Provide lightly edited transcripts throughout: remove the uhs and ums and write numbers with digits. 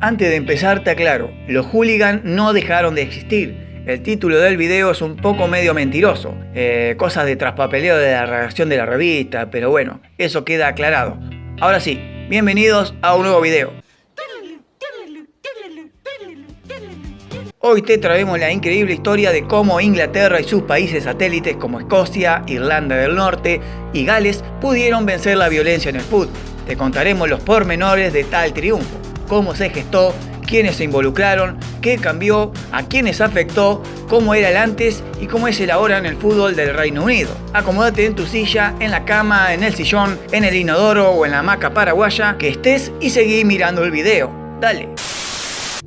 Antes de empezar te aclaro, los hooligans no dejaron de existir. El título del video es un poco medio mentiroso, cosas de traspapeleo de la redacción de la revista, pero bueno, eso queda aclarado. Ahora sí, bienvenidos a un nuevo video. Hoy te traemos la increíble historia de cómo Inglaterra y sus países satélites como Escocia, Irlanda del Norte y Gales pudieron vencer la violencia en el fútbol. Te contaremos los pormenores de tal triunfo, cómo se gestó, quiénes se involucraron, qué cambió, a quiénes afectó, cómo era el antes y cómo es el ahora en el fútbol del Reino Unido. Acomódate en tu silla, en la cama, en el sillón, en el inodoro o en la hamaca paraguaya que estés y seguí mirando el video. Dale.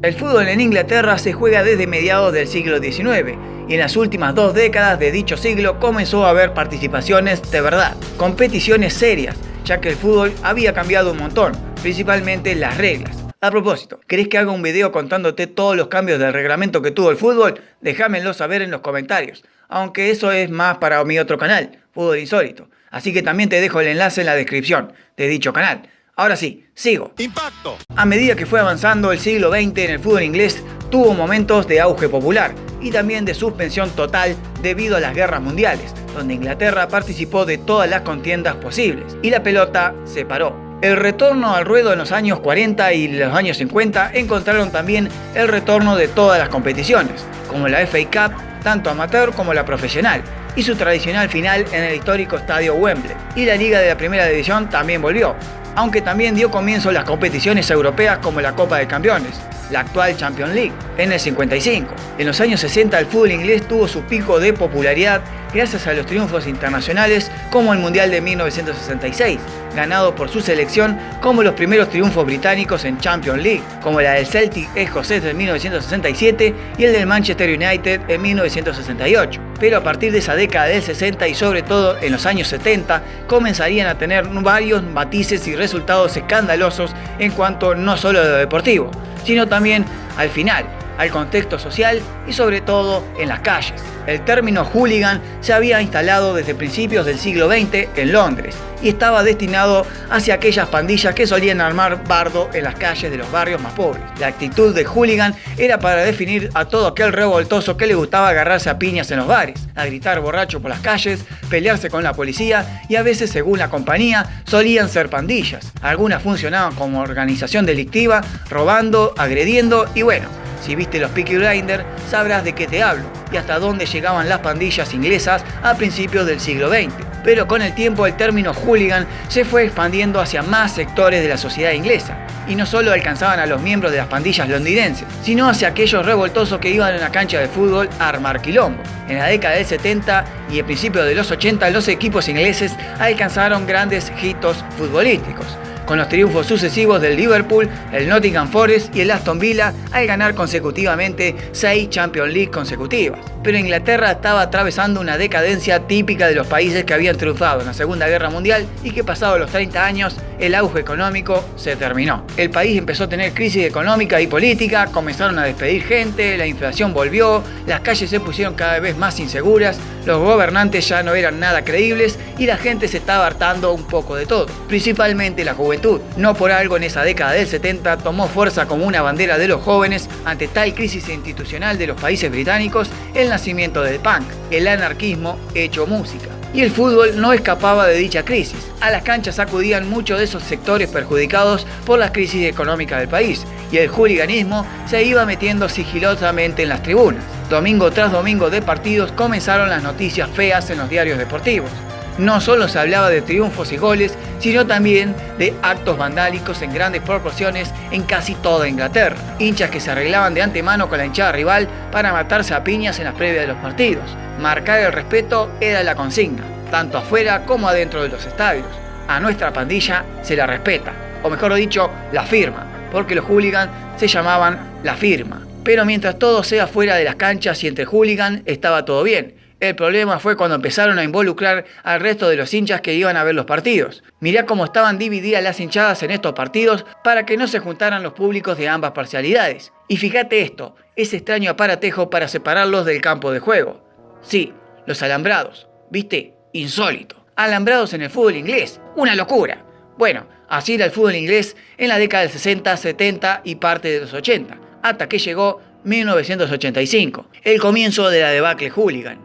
El fútbol en Inglaterra se juega desde mediados del siglo XIX y en las últimas 2 décadas de dicho siglo comenzó a haber participaciones de verdad, competiciones serias, ya que el fútbol había cambiado un montón, principalmente las reglas. A propósito, ¿querés que haga un video contándote todos los cambios del reglamento que tuvo el fútbol? Déjamelo saber en los comentarios, aunque eso es más para mi otro canal, Fútbol Insólito. Así que también te dejo el enlace en la descripción de dicho canal. Ahora sí, sigo. ¡Impacto! A medida que fue avanzando el siglo XX en el fútbol inglés, tuvo momentos de auge popular y también de suspensión total debido a las guerras mundiales, donde Inglaterra participó de todas las contiendas posibles y la pelota se paró. El retorno al ruedo en los años 40 y los años 50 encontraron también el retorno de todas las competiciones, como la FA Cup, tanto amateur como la profesional, y su tradicional final en el histórico estadio Wembley. Y la Liga de la Primera División también volvió, aunque también dio comienzo las competiciones europeas como la Copa de Campeones, la actual Champions League, en el 55. En los años 60 el fútbol inglés tuvo su pico de popularidad gracias a los triunfos internacionales como el Mundial de 1966, ganado por su selección, como los primeros triunfos británicos en Champions League, como la del Celtic escocés en 1967 y el del Manchester United en 1968. Pero a partir de esa década del 60 y sobre todo en los años 70 comenzarían a tener varios matices y resultados escandalosos en cuanto no solo a lo deportivo, sino también al final, al contexto social y sobre todo en las calles. El término hooligan se había instalado desde principios del siglo XX en Londres y estaba destinado hacia aquellas pandillas que solían armar bardo en las calles de los barrios más pobres. La actitud de hooligan era para definir a todo aquel revoltoso que le gustaba agarrarse a piñas en los bares, a gritar borracho por las calles, pelearse con la policía y a veces, según la compañía, solían ser pandillas. Algunas funcionaban como organización delictiva, robando, agrediendo y bueno, si viste los Peaky Blinders, sabrás de qué te hablo y hasta dónde llegaban las pandillas inglesas a principios del siglo XX. Pero con el tiempo el término hooligan se fue expandiendo hacia más sectores de la sociedad inglesa y no solo alcanzaban a los miembros de las pandillas londinenses, sino hacia aquellos revoltosos que iban a una cancha de fútbol a armar quilombo. En la década del 70 y el principio de los 80 los equipos ingleses alcanzaron grandes hitos futbolísticos, con los triunfos sucesivos del Liverpool, el Nottingham Forest y el Aston Villa al ganar consecutivamente 6 Champions League consecutivas. Pero Inglaterra estaba atravesando una decadencia típica de los países que habían triunfado en la Segunda Guerra Mundial y que pasados los 30 años el auge económico se terminó. El país empezó a tener crisis económica y política, comenzaron a despedir gente, la inflación volvió, las calles se pusieron cada vez más inseguras, los gobernantes ya no eran nada creíbles y la gente se estaba hartando un poco de todo, principalmente la juventud. No por algo en esa década del 70 tomó fuerza como una bandera de los jóvenes ante tal crisis institucional de los países británicos el nacimiento del punk, el anarquismo hecho música. Y el fútbol no escapaba de dicha crisis. A las canchas acudían muchos de esos sectores perjudicados por la crisis económica del país y el hooliganismo se iba metiendo sigilosamente en las tribunas. Domingo tras domingo de partidos comenzaron las noticias feas en los diarios deportivos. No solo se hablaba de triunfos y goles, sino también de actos vandálicos en grandes proporciones en casi toda Inglaterra. Hinchas que se arreglaban de antemano con la hinchada rival para matarse a piñas en las previas de los partidos. Marcar el respeto era la consigna, tanto afuera como adentro de los estadios. A nuestra pandilla se la respeta, o mejor dicho, la firma, porque los hooligans se llamaban la firma. Pero mientras todo sea fuera de las canchas y entre hooligans estaba todo bien. El problema fue cuando empezaron a involucrar al resto de los hinchas que iban a ver los partidos. Mirá cómo estaban divididas las hinchadas en estos partidos para que no se juntaran los públicos de ambas parcialidades. Y fíjate esto, ese extraño aparatejo para separarlos del campo de juego. Sí, los alambrados, ¿viste? Insólito. Alambrados en el fútbol inglés, una locura. Bueno, así era el fútbol inglés en la década del 60, 70 y parte de los 80, hasta que llegó 1985, el comienzo de la debacle hooligan.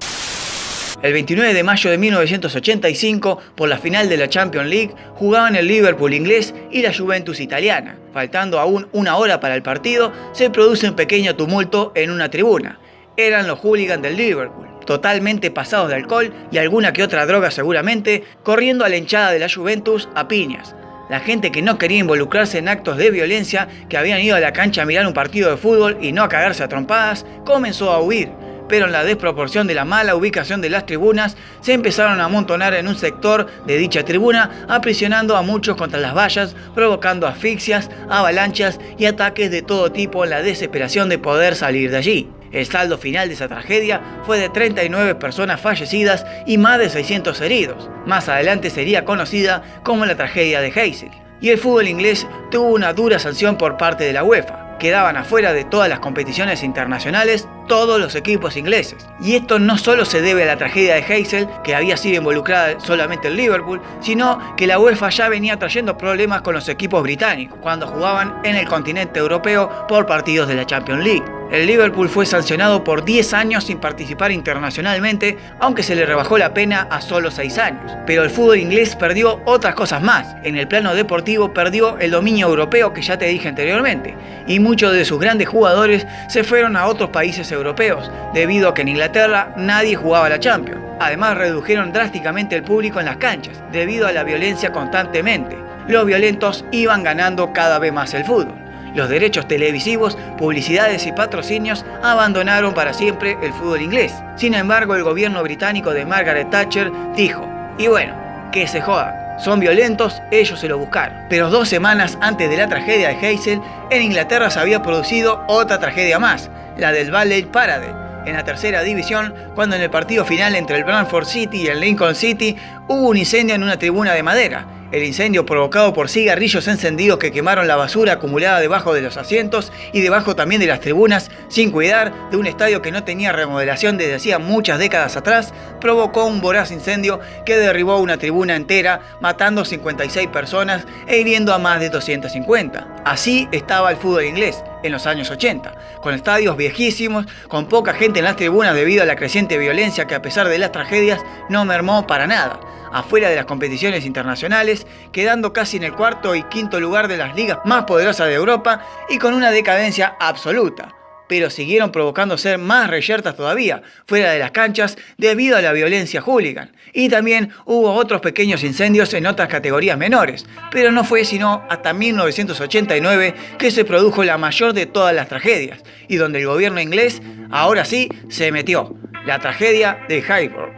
El 29 de mayo de 1985, por la final de la Champions League, jugaban el Liverpool inglés y la Juventus italiana. Faltando aún una hora para el partido, se produce un pequeño tumulto en una tribuna. Eran los hooligans del Liverpool, totalmente pasados de alcohol y alguna que otra droga seguramente, corriendo a la hinchada de la Juventus a piñas. La gente que no quería involucrarse en actos de violencia, que habían ido a la cancha a mirar un partido de fútbol y no a cagarse a trompadas, comenzó a huir. Pero en la desproporción de la mala ubicación de las tribunas, se empezaron a amontonar en un sector de dicha tribuna, aprisionando a muchos contra las vallas, provocando asfixias, avalanchas y ataques de todo tipo en la desesperación de poder salir de allí. El saldo final de esa tragedia fue de 39 personas fallecidas y más de 600 heridos. Más adelante sería conocida como la tragedia de Heysel. Y el fútbol inglés tuvo una dura sanción por parte de la UEFA. Quedaban afuera de todas las competiciones internacionales todos los equipos ingleses. Y esto no solo se debe a la tragedia de Heysel, que había sido involucrada solamente el Liverpool, sino que la UEFA ya venía trayendo problemas con los equipos británicos cuando jugaban en el continente europeo por partidos de la Champions League. El Liverpool fue sancionado por 10 años sin participar internacionalmente, aunque se le rebajó la pena a solo 6 años. Pero el fútbol inglés perdió otras cosas más. En el plano deportivo perdió el dominio europeo que ya te dije anteriormente, y muchos de sus grandes jugadores se fueron a otros países europeos, debido a que en Inglaterra nadie jugaba la Champions. Además redujeron drásticamente el público en las canchas, debido a la violencia constantemente. Los violentos iban ganando cada vez más el fútbol. Los derechos televisivos, publicidades y patrocinios abandonaron para siempre el fútbol inglés. Sin embargo, el gobierno británico de Margaret Thatcher dijo, y bueno, que se jodan, son violentos, ellos se lo buscaron. Pero 2 semanas antes de la tragedia de Heysel, en Inglaterra se había producido otra tragedia más, la del Valley Parade, en la tercera división, cuando en el partido final entre el Bradford City y el Lincoln City hubo un incendio en una tribuna de madera. El incendio provocado por cigarrillos encendidos que quemaron la basura acumulada debajo de los asientos y debajo también de las tribunas, sin cuidar, de un estadio que no tenía remodelación desde hacía muchas décadas atrás, provocó un voraz incendio que derribó una tribuna entera, matando 56 personas e hiriendo a más de 250. Así estaba el fútbol inglés en los años 80, con estadios viejísimos, con poca gente en las tribunas debido a la creciente violencia que a pesar de las tragedias no mermó para nada. Afuera de las competiciones internacionales, quedando casi en el 4.º y 5.º lugar de las ligas más poderosas de Europa y con una decadencia absoluta. Pero siguieron provocando ser más reyertas todavía, fuera de las canchas, debido a la violencia hooligan. Y también hubo otros pequeños incendios en otras categorías menores, pero no fue sino hasta 1989 que se produjo la mayor de todas las tragedias, y donde el gobierno inglés, ahora sí, se metió, la tragedia de Highbury.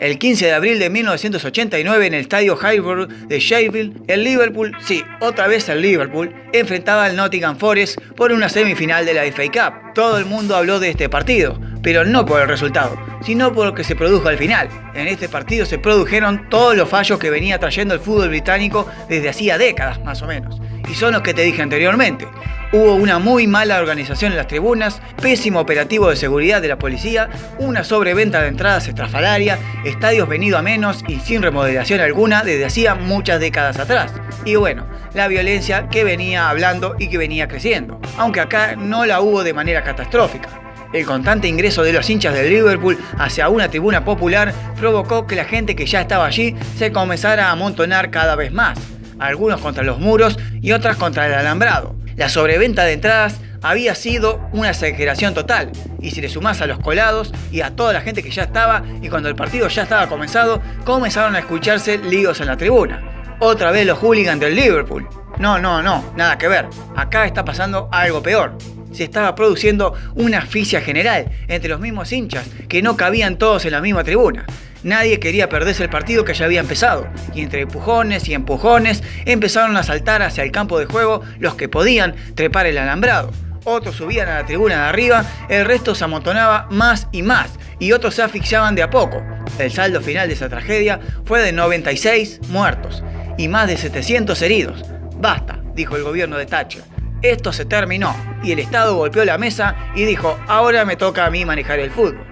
El 15 de abril de 1989 en el estadio Highbury de Sheffield, el Liverpool, sí, otra vez el Liverpool, enfrentaba al Nottingham Forest por una semifinal de la FA Cup. Todo el mundo habló de este partido, pero no por el resultado, sino por lo que se produjo al final. En este partido se produjeron todos los fallos que venía trayendo el fútbol británico desde hacía décadas más o menos, y son los que te dije anteriormente. Hubo una muy mala organización en las tribunas, pésimo operativo de seguridad de la policía, una sobreventa de entradas estrafalaria, estadios venido a menos y sin remodelación alguna desde hacía muchas décadas atrás. Y bueno, la violencia que venía hablando y que venía creciendo, aunque acá no la hubo de manera catastrófica. El constante ingreso de los hinchas del Liverpool hacia una tribuna popular provocó que la gente que ya estaba allí se comenzara a amontonar cada vez más, algunos contra los muros y otras contra el alambrado. La sobreventa de entradas había sido una exageración total, y si le sumás a los colados y a toda la gente que ya estaba, y cuando el partido ya estaba comenzado, comenzaron a escucharse líos en la tribuna. Otra vez los hooligans del Liverpool. No, nada que ver. Acá está pasando algo peor. Se estaba produciendo una asfixia general entre los mismos hinchas, que no cabían todos en la misma tribuna. Nadie quería perderse el partido que ya había empezado, y entre empujones y empujones empezaron a saltar hacia el campo de juego los que podían trepar el alambrado. Otros subían a la tribuna de arriba, el resto se amontonaba más y más, y otros se asfixiaban de a poco. El saldo final de esa tragedia fue de 96 muertos y más de 700 heridos. Basta, dijo el gobierno de Thatcher. Esto se terminó y el Estado golpeó la mesa y dijo, ahora me toca a mí manejar el fútbol.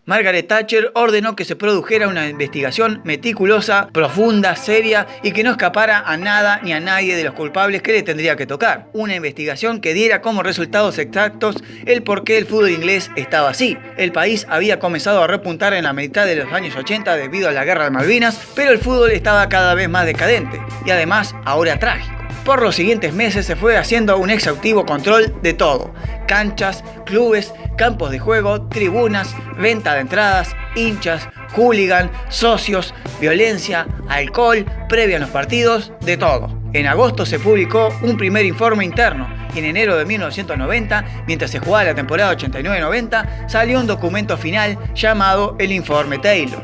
Margaret Thatcher ordenó que se produjera una investigación meticulosa, profunda, seria y que no escapara a nada ni a nadie de los culpables que le tendría que tocar. Una investigación que diera como resultados exactos el por qué el fútbol inglés estaba así. El país había comenzado a repuntar en la mitad de los años 80 debido a la guerra de Malvinas, pero el fútbol estaba cada vez más decadente y además ahora trágico. Por los siguientes meses se fue haciendo un exhaustivo control de todo: canchas, clubes, campos de juego, tribunas, venta de entradas, hinchas, hooligan, socios, violencia, alcohol, previa a los partidos, de todo. En agosto se publicó un primer informe interno y en enero de 1990, mientras se jugaba la temporada 89-90, salió un documento final llamado el Informe Taylor.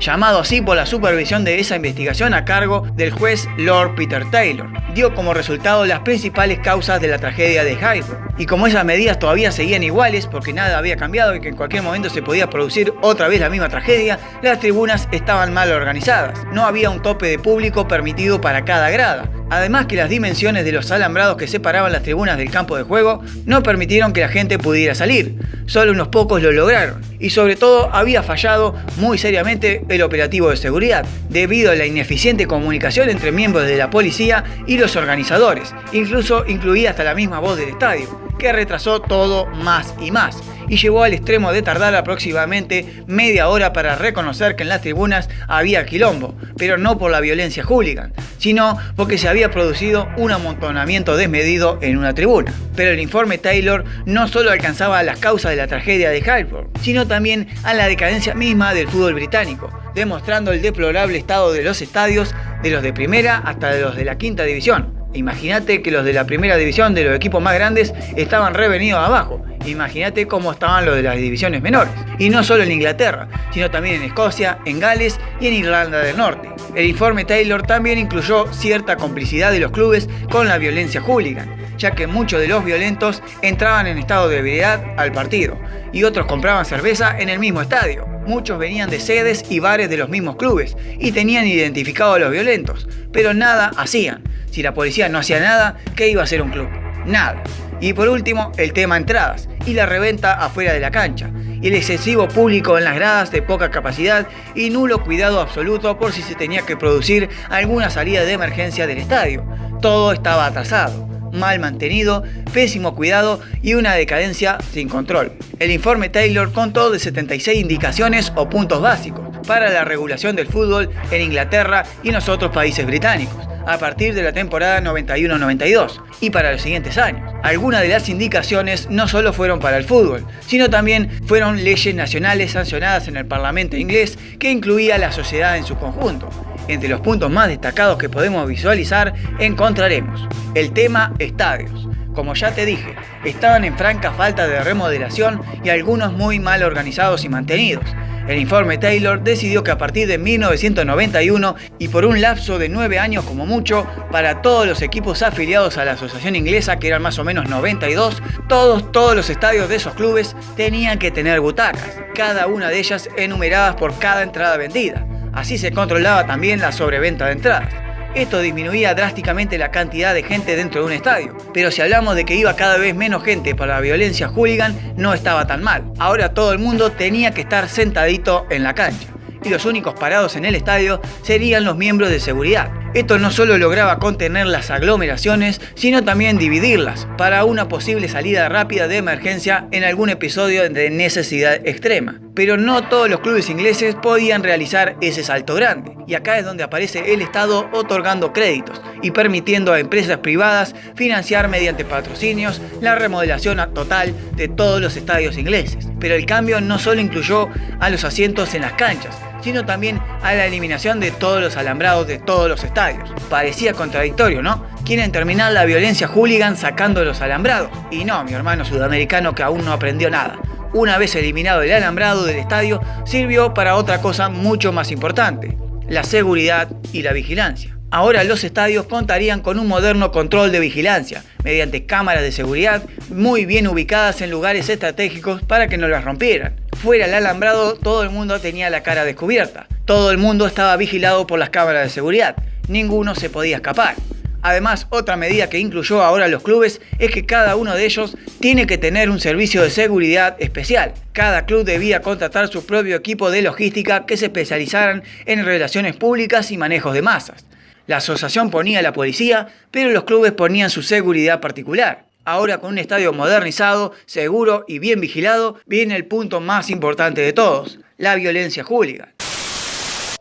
Llamado así por la supervisión de esa investigación a cargo del juez Lord Peter Taylor. Dio como resultado las principales causas de la tragedia de Highbury. Y como esas medidas todavía seguían iguales porque nada había cambiado y que en cualquier momento se podía producir otra vez la misma tragedia, las tribunas estaban mal organizadas. No había un tope de público permitido para cada grada. Además que las dimensiones de los alambrados que separaban las tribunas del campo de juego no permitieron que la gente pudiera salir. Solo unos pocos lo lograron. Y sobre todo había fallado muy seriamente el operativo de seguridad, debido a la ineficiente comunicación entre miembros de la policía y los organizadores. Incluso incluía hasta la misma voz del estadio, que retrasó todo más y más, y llevó al extremo de tardar aproximadamente media hora para reconocer que en las tribunas había quilombo, pero no por la violencia hooligan, sino porque se había producido un amontonamiento desmedido en una tribuna. Pero el informe Taylor no solo alcanzaba las causas de la tragedia de Highbury, sino también a la decadencia misma del fútbol británico, demostrando el deplorable estado de los estadios, de los de primera hasta de los de la quinta división. Imagínate que los de la primera división de los equipos más grandes estaban revenidos abajo. Imagínate cómo estaban los de las divisiones menores. Y no solo en Inglaterra, sino también en Escocia, en Gales y en Irlanda del Norte. El informe Taylor también incluyó cierta complicidad de los clubes con la violencia hooligan, ya que muchos de los violentos entraban en estado de ebriedad al partido y otros compraban cerveza en el mismo estadio. Muchos venían de sedes y bares de los mismos clubes y tenían identificados a los violentos, pero nada hacían. Si la policía no hacía nada, ¿qué iba a hacer un club? Nada. Y por último, el tema entradas y la reventa afuera de la cancha, y el excesivo público en las gradas de poca capacidad y nulo cuidado absoluto por si se tenía que producir alguna salida de emergencia del estadio. Todo estaba atrasado, mal mantenido, pésimo cuidado y una decadencia sin control. El informe Taylor contó de 76 indicaciones o puntos básicos para la regulación del fútbol en Inglaterra y en los otros países británicos a partir de la temporada 91-92 y para los siguientes años. Algunas de las indicaciones no solo fueron para el fútbol, sino también fueron leyes nacionales sancionadas en el Parlamento inglés que incluía a la sociedad en su conjunto. Entre los puntos más destacados que podemos visualizar encontraremos el tema estadios. Como ya te dije, estaban en franca falta de remodelación y algunos muy mal organizados y mantenidos. El informe Taylor decidió que a partir de 1991 y por un lapso de 9 años como mucho, para todos los equipos afiliados a la asociación inglesa, que eran más o menos 92, todos los estadios de esos clubes tenían que tener butacas, cada una de ellas enumeradas por cada entrada vendida. Así se controlaba también la sobreventa de entradas. Esto disminuía drásticamente la cantidad de gente dentro de un estadio. Pero si hablamos de que iba cada vez menos gente para la violencia hooligan, no estaba tan mal. Ahora todo el mundo tenía que estar sentadito en la cancha. Y los únicos parados en el estadio serían los miembros de seguridad. Esto no solo lograba contener las aglomeraciones, sino también dividirlas para una posible salida rápida de emergencia en algún episodio de necesidad extrema. Pero no todos los clubes ingleses podían realizar ese salto grande. Y acá es donde aparece el Estado otorgando créditos y permitiendo a empresas privadas financiar mediante patrocinios la remodelación total de todos los estadios ingleses. Pero el cambio no solo incluyó a los asientos en las canchas, sino también a la eliminación de todos los alambrados de todos los estadios. Parecía contradictorio, ¿no? Quieren terminar la violencia hooligan sacando los alambrados. Y no, mi hermano sudamericano que aún no aprendió nada. Una vez eliminado el alambrado del estadio, sirvió para otra cosa mucho más importante: la seguridad y la vigilancia. Ahora los estadios contarían con un moderno control de vigilancia, mediante cámaras de seguridad muy bien ubicadas en lugares estratégicos para que no las rompieran. Fuera del alambrado, todo el mundo tenía la cara descubierta. Todo el mundo estaba vigilado por las cámaras de seguridad. Ninguno se podía escapar. Además, otra medida que incluyó ahora los clubes es que cada uno de ellos tiene que tener un servicio de seguridad especial. Cada club debía contratar su propio equipo de logística que se especializaran en relaciones públicas y manejos de masas. La asociación ponía a la policía, pero los clubes ponían su seguridad particular. Ahora, con un estadio modernizado, seguro y bien vigilado, viene el punto más importante de todos: la violencia hooligan.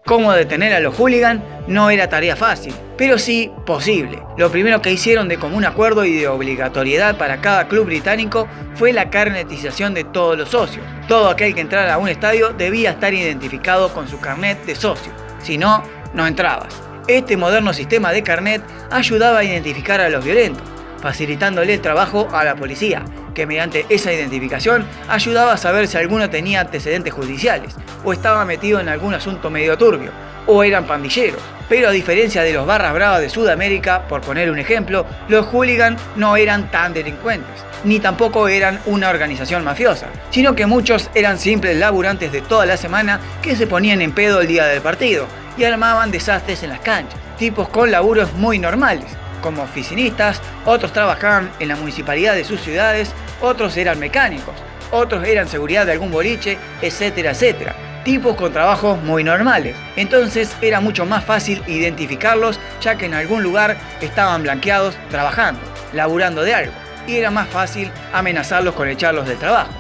Cómo detener a los hooligans no era tarea fácil, pero sí posible. Lo primero que hicieron de común acuerdo y de obligatoriedad para cada club británico fue la carnetización de todos los socios. Todo aquel que entrara a un estadio debía estar identificado con su carnet de socio, si no, no entrabas. Este moderno sistema de carnet ayudaba a identificar a los violentos, facilitándole el trabajo a la policía, que mediante esa identificación ayudaba a saber si alguno tenía antecedentes judiciales, o estaba metido en algún asunto medio turbio, o eran pandilleros. Pero a diferencia de los barras bravas de Sudamérica, por poner un ejemplo, los hooligans no eran tan delincuentes, ni tampoco eran una organización mafiosa, sino que muchos eran simples laburantes de toda la semana que se ponían en pedo el día del partido y armaban desastres en las canchas, tipos con laburos muy normales, como oficinistas. Otros trabajaban en la municipalidad de sus ciudades, otros eran mecánicos, otros eran seguridad de algún boliche, etcétera, etcétera. Tipos con trabajos muy normales. Entonces era mucho más fácil identificarlos, ya que en algún lugar estaban blanqueados trabajando, laburando de algo, y era más fácil amenazarlos con echarlos del trabajo.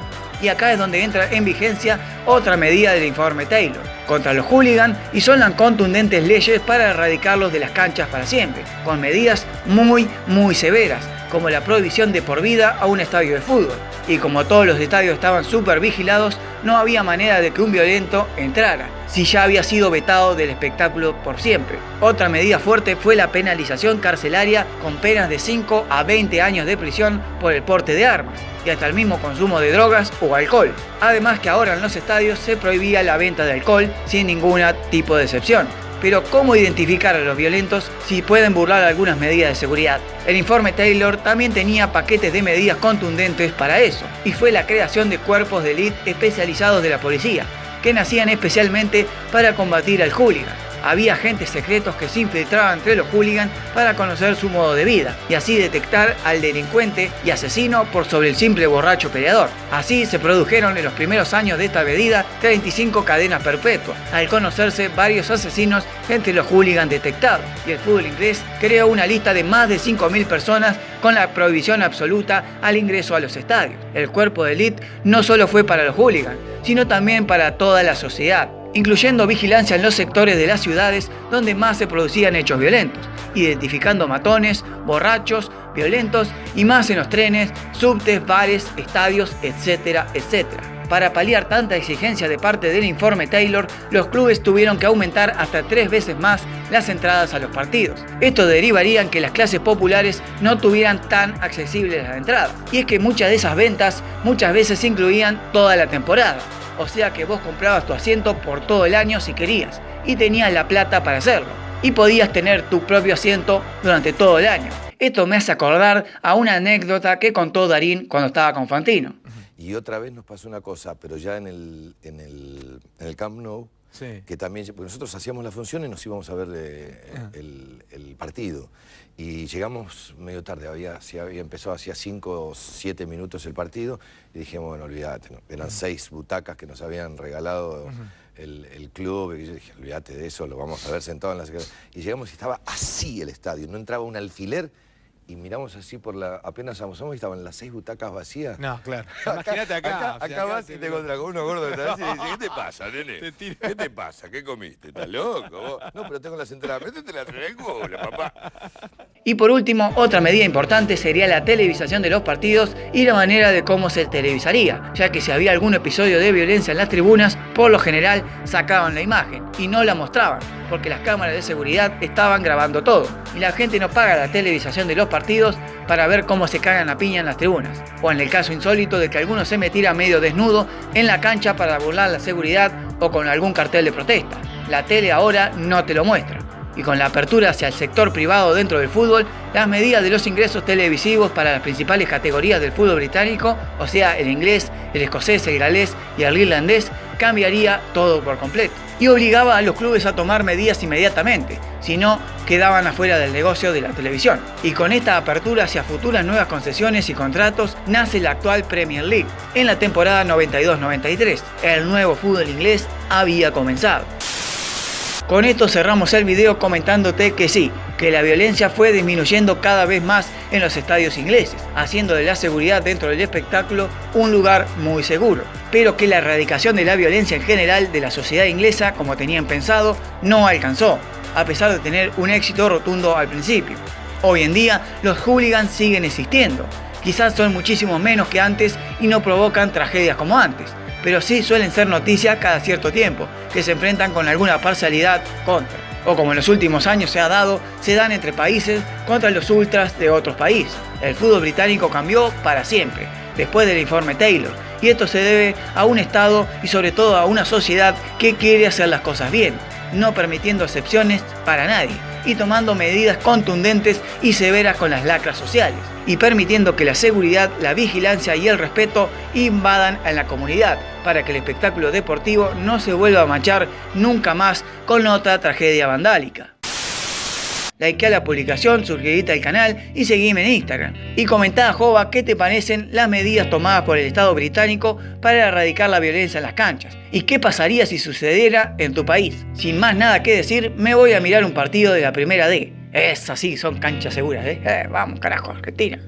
Y acá es donde entra en vigencia otra medida del informe Taylor contra los hooligans, y son las contundentes leyes para erradicarlos de las canchas para siempre, con medidas muy severas, como la prohibición de por vida a un estadio de fútbol. Y como todos los estadios estaban súper vigilados, no había manera de que un violento entrara, si ya había sido vetado del espectáculo por siempre. Otra medida fuerte fue la penalización carcelaria, con penas de 5 a 20 años de prisión por el porte de armas, y hasta el mismo consumo de drogas o alcohol. Además que ahora en los estadios se prohibía la venta de alcohol sin ningún tipo de excepción. Pero ¿cómo identificar a los violentos si pueden burlar algunas medidas de seguridad? El informe Taylor también tenía paquetes de medidas contundentes para eso, y fue la creación de cuerpos de élite especializados de la policía, que nacían especialmente para combatir al hooligan. Había agentes secretos que se infiltraban entre los hooligans para conocer su modo de vida y así detectar al delincuente y asesino por sobre el simple borracho peleador. Así se produjeron en los primeros años de esta medida 35 cadenas perpetuas, al conocerse varios asesinos entre los hooligans detectados, y el fútbol inglés creó una lista de más de 5.000 personas con la prohibición absoluta al ingreso a los estadios. El cuerpo de élite no solo fue para los hooligans, sino también para toda la sociedad, incluyendo vigilancia en los sectores de las ciudades donde más se producían hechos violentos, identificando matones, borrachos, violentos y más en los trenes, subtes, bares, estadios, etcétera, etcétera. Para paliar tanta exigencia de parte del informe Taylor, los clubes tuvieron que aumentar hasta 3 veces más las entradas a los partidos. Esto derivaría en que las clases populares no tuvieran tan accesibles las entradas, y es que muchas de esas ventas muchas veces incluían toda la temporada. O sea que vos comprabas tu asiento por todo el año si querías, y tenías la plata para hacerlo, y podías tener tu propio asiento durante todo el año. Esto me hace acordar a una anécdota que contó Darín cuando estaba con Fantino. Y otra vez nos pasó una cosa, pero ya en el Camp Nou, sí, que también, porque nosotros hacíamos la función y nos íbamos a ver el partido. Y llegamos medio tarde, había empezado hacía 5 o 7 minutos el partido, y dijimos, bueno, olvídate, ¿no? Eran 6 butacas que nos habían regalado el club, y yo dije, olvídate de eso, lo vamos a ver sentado en la secretaria. Y llegamos y estaba así el estadio, no entraba un alfiler. Y miramos así por la... Apenas avanzamos y estaban las 6 butacas vacías. No, claro. Imagínate acá. Acá vas y te encontrás con uno gordo detrás y dices, ¿qué te pasa, nene? ¿Qué te pasa? ¿Qué comiste? ¿Estás loco vos? No, pero tengo las entradas. Métete la en el culo, papá. Y por último, otra medida importante sería la televisación de los partidos y la manera de cómo se televisaría, ya que si había algún episodio de violencia en las tribunas, por lo general sacaban la imagen y no la mostraban, porque las cámaras de seguridad estaban grabando todo, y la gente no paga la televisación de los partidos para ver cómo se cagan a piña en las tribunas, o en el caso insólito de que alguno se metiera medio desnudo en la cancha para burlar la seguridad o con algún cartel de protesta. La tele ahora no te lo muestra. Y con la apertura hacia el sector privado dentro del fútbol, las medidas de los ingresos televisivos para las principales categorías del fútbol británico, o sea, el inglés, el escocés, el galés y el irlandés, cambiaría todo por completo. Y obligaba a los clubes a tomar medidas inmediatamente, si no, quedaban afuera del negocio de la televisión. Y con esta apertura hacia futuras nuevas concesiones y contratos, nace la actual Premier League. En la temporada 92-93, el nuevo fútbol inglés había comenzado. Con esto cerramos el video comentándote que sí, que la violencia fue disminuyendo cada vez más en los estadios ingleses, haciendo de la seguridad dentro del espectáculo un lugar muy seguro, pero que la erradicación de la violencia en general de la sociedad inglesa, como tenían pensado, no alcanzó, a pesar de tener un éxito rotundo al principio. Hoy en día, los hooligans siguen existiendo, quizás son muchísimo menos que antes y no provocan tragedias como antes, pero sí suelen ser noticias cada cierto tiempo, que se enfrentan con alguna parcialidad contra. O como en los últimos años se ha dado, se dan entre países contra los ultras de otros países. El fútbol británico cambió para siempre, después del informe Taylor, y esto se debe a un Estado y sobre todo a una sociedad que quiere hacer las cosas bien, no permitiendo excepciones para nadie, y tomando medidas contundentes y severas con las lacras sociales, y permitiendo que la seguridad, la vigilancia y el respeto invadan a la comunidad, para que el espectáculo deportivo no se vuelva a manchar nunca más con otra tragedia vandálica. Likea la publicación, suscribite al canal y seguime en Instagram. Y comentá, Jova, qué te parecen las medidas tomadas por el Estado británico para erradicar la violencia en las canchas. ¿Y qué pasaría si sucediera en tu país? Sin más nada que decir, me voy a mirar un partido de la Primera D. Esas sí son canchas seguras, ¿eh? Vamos, carajo, Argentina.